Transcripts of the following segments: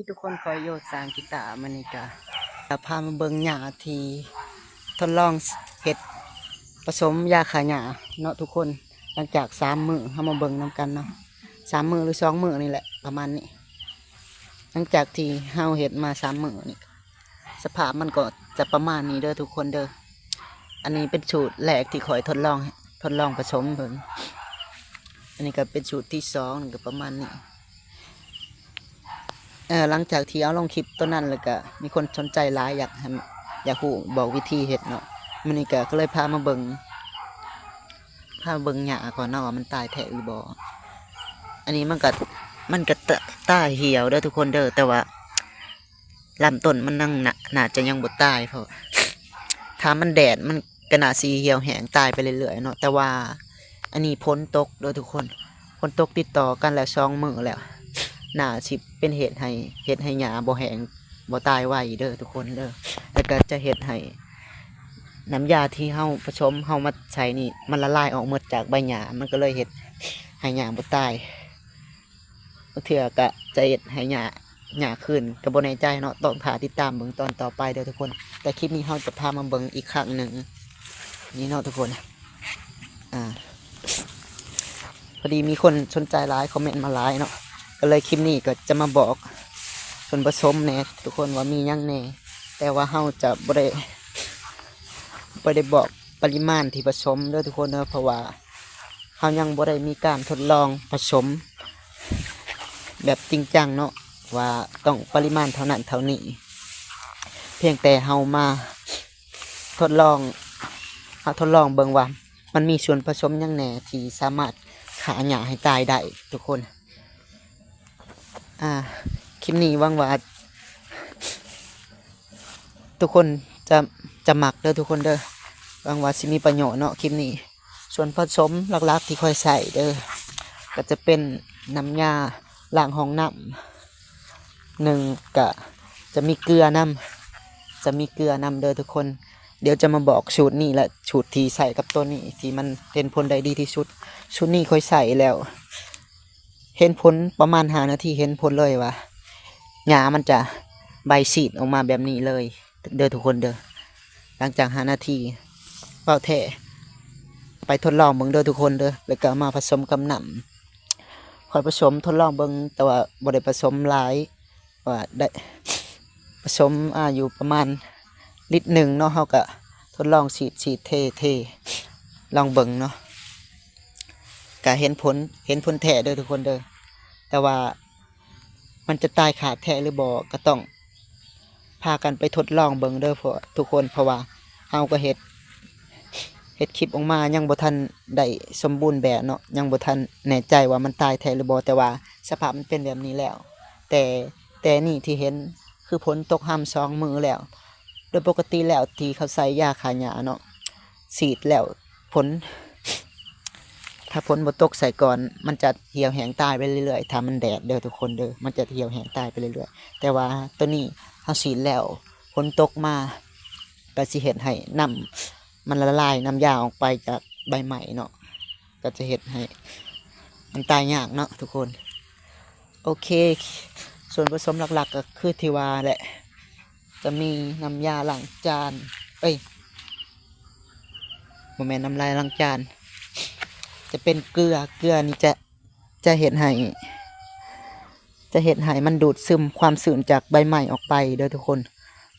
ทุกคนคอยโยสร้างกีตาร์มานี่กะพามาเบิ่งหญ้าที่ทดลองเฮ็ดผสมยาฆ่าหญ้าเนาะทุกคนหลังจาก3 มื้อเฮามาเบิ่งนํกันเนาะ3 มื้อหรือ2 มื้อนี่แหละประมาณนี้หลังจากที่เฮาเฮ็ดมา3 มื้อนี่สภาพมันก็จะประมาณนี้เด้อทุกคนเด้ออันนี้เป็นสูตรแรกที่ข่อยทดลองผสมเบิ่งอันนี้ก็เป็นสูตรที่2นี่ก็ประมาณนี้หลังจากที่เอาลงคลิปตัวนั้นแล้วก็มีคนสนใจหลายอยากรู้บอกวิธีเฮ็ดเนาะมื้อนี้ก็เลยพามาเบิ่งหญ้าก่อนเนาะว่ามันตายแท้หรือบ่อันนี้มันก็ตายเหี่ยวเด้อทุกคนเด้อแต่ว่าลำต้นมันนั่งน่าจะยังบ่ตายเพราะถ้ามันแดดมันก็น่าสิเหี่ยวแห้งตายไปเรื่อยๆเนาะแต่ว่าอันนี้ฝนตกเด้อทุกคนฝนตกติดต่อกันแล้ว2 มื้อแล้วน่าสิเป็นเหตุให้หญ้าบ่แห้งบ่ตายไวเด้อทุกคนเด้อแล้วก็จะเฮ็ดให้น้ำยาที่เฮาผสมเฮามาใช้นี่มันละลายออกหมดจากใบหญ้ามันก็เลยเฮ็ดให้หญ้าบ่ตายเทื่อก็จะเฮ็ดให้หญ้าขึ้นก็บ่แน่ใจเนาะต้องหาติดตามเบิ่งตอนต่อไปเด้อทุกคนแต่คลิปนี้เฮาจะพามาเบิ่งอีกครั้งหนึ่งนี่เนาะทุกคนพอดีมีคนสนใจหลายคอมเมนต์มาหลายเนาะก็เลยคลิปนี้ก็จะมาบอกส่วนผสมแน่ทุกคนว่ามีหยังแน่แต่ว่าเฮาจะบ่ได้บอกปริมาณที่ผสมเด้อทุกคนเนาะเพราะว่าเฮายังบ่ได้มีการทดลองผสมแบบจริงจังเนาะว่าต้องปริมาณเท่านั้นเท่านี้เพียงแต่เฮามาทดลองเบิ่งว่ามันมีส่วนผสมหยังแน่ที่สามารถฆ่าหญ้าให้ตายได้ทุกคนคลิปนี้หวังว่าทุกคนจะมักเด้อทุกคนเด้อหวังว่าสิมีประโยชน์เนาะคลิปนี้ส่วนผสมหลักๆที่ค่อยใส่เด้อก็จะเป็นน้ำยาล้างห้องน้ำ1ก็จะมีเกลือน้ำเด้อทุกคนเดี๋ยวจะมาบอกสูตรนี้และสูตรที่ใส่กับตัวนี้ที่มันเห็นผลได้ดีที่สุดสูตรนี้ค่อยใส่แล้วเห็นผลประมาณ5 นาทีเห็นผลเลยว่าหญ้ามันจะใบสีดออกมาแบบนี้เลยเด้อทุกคนเด้อหลังจาก5 นาทีเป่าแท้ไปทดลองเบิ่งเด้อทุกคนเด้อแล้วก็มาผสมกับน้ำค่อยผสมทดลองเบิ่งแต่ว่าบ่ได้ผสมหลายว่าได้ผสมอยู่ประมาณลิตร 1เนาะเฮาก็ทดลองฉีดเทลองเบิ่งเนาะก็เห็นผลแท้เด้อทุกคนเด้อแต่ว่ามันจะตายขาดแท้หรือบ่ก็ต้องพากันไปทดลองเบิ่งเด้อเพราะทุกคนเพราะว่าเฮาก็เฮ็ดคลิปออกมายังบ่ทันได้สมบูรณ์แบบเนาะยังบ่ทันแน่ใจว่ามันตายแท้หรือบ่แต่ว่าสภาพมันเป็นแบบนี้แล้วแต่นี่ที่เห็นคือผลตกห่ำ2 มื้อแล้วโดยปกติแล้วที่เขาใส่ยาฆ่าหญ้าเนาะฉีดแล้วถ้าฝนบ่ตกใส่ก่อนมันจะเหี่ยวแห้งตายไปเรื่อยๆถ้ามันแดดเด้อทุกคนเด้อมันจะเหี่ยวแห้งตายไปเรื่อยๆแต่ว่าตัวนี้เฮาฉีดแล้วฝนตกมาก็สิเฮ็ดให้น้ำมันละลายน้ำยาออกไปจากใบไม้เนาะก็จะเฮ็ดให้มันตายยากเนาะทุกคนโอเคส่วนผสมหลักๆก็คือที่ว่าแหละจะมีน้ำยาล้างจานบ่แม่นน้ำลายล้างจานจะเป็นเกลือนี่จะเห็นให้มันดูดซึมความชื้นจากใบไม้ออกไปเด้อทุกคน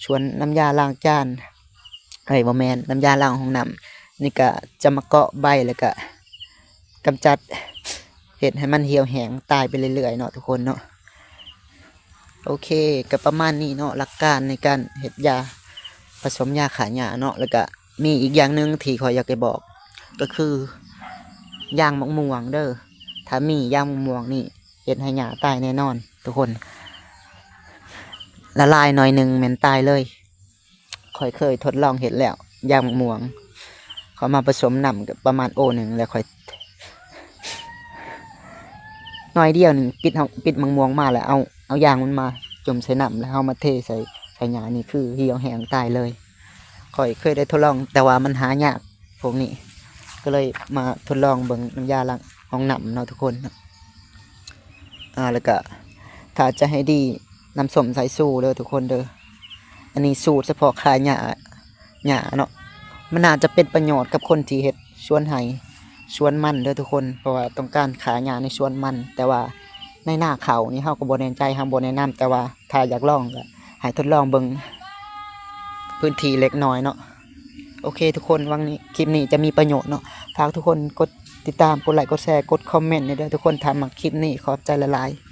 ส่วนน้ำยาล้างจานบ่แม่นน้ำยาล้างห้องน้ำนี่ก็จะมาเกาะใบแล้วก็กำจัดเห็ดให้มันเหี่ยวแห้งตายไปเรื่อยๆเนาะทุกคนเนาะโอเคก็ประมาณนี้เนาะหลักการในการเฮ็ดยาผสมยาฆ่าหญ้าเนาะแล้วก็มีอีกอย่างหนึ่งที่ขอยอยากจะบอกก็คือยางมะม่วงเด้อถ้ามียางมะม่วงนี่เฮ็ดให้หญ้าตายแน่นอนทุกคนละลายหน่อยหนึ่งแม่นตายเลยค่อยเคยทดลองเฮ็ดแล้วยางมะม่วงเขามาผสมน้ำกับประมาณ1แล้วค่อยหน่อยเดียวนึงปิดมะม่วงมาแล้วเอายางมันมาจุ่มใส่น้ำแล้วเอามาเทใส่หญ้านี่คือเหี่ยวแห้งตายเลยค่อยเคยได้ทดลองแต่ว่ามันหายากพวกนี้ก็เลยมาทดลองเบิ่งน้ำยาล้างห้องน้ำเนาะทุกคนแล้วก็ถ้าจะให้ดี น้ำส้มสายสู้เด้อทุกคนเด้ออันนี้สูตรเฉพาะขายหญ้าเนาะมันน่าจะเป็นประโยชน์กับคนที่เฮ็ดสวนไห่สวนมันเด้อทุกคนเพราะว่าต้องการขายหญ้าในสวนมันแต่ว่าในหน้าเขานี่เฮาก็บ่แน่ใจเฮาบ่แนะนำแต่ว่าถ้าอยากลองก็ให้ทดลองเบิ่งพื้นที่เล็กน้อยเนาะโอเคทุกคนวันนี้คลิปนี้จะมีประโยชน์เนาะฝากทุกคนกดติดตามกดไลค์กดแชร์กดคอมเมนต์เด้อทุกคนถ้ามักคลิปนี้ขอบใจหลายๆ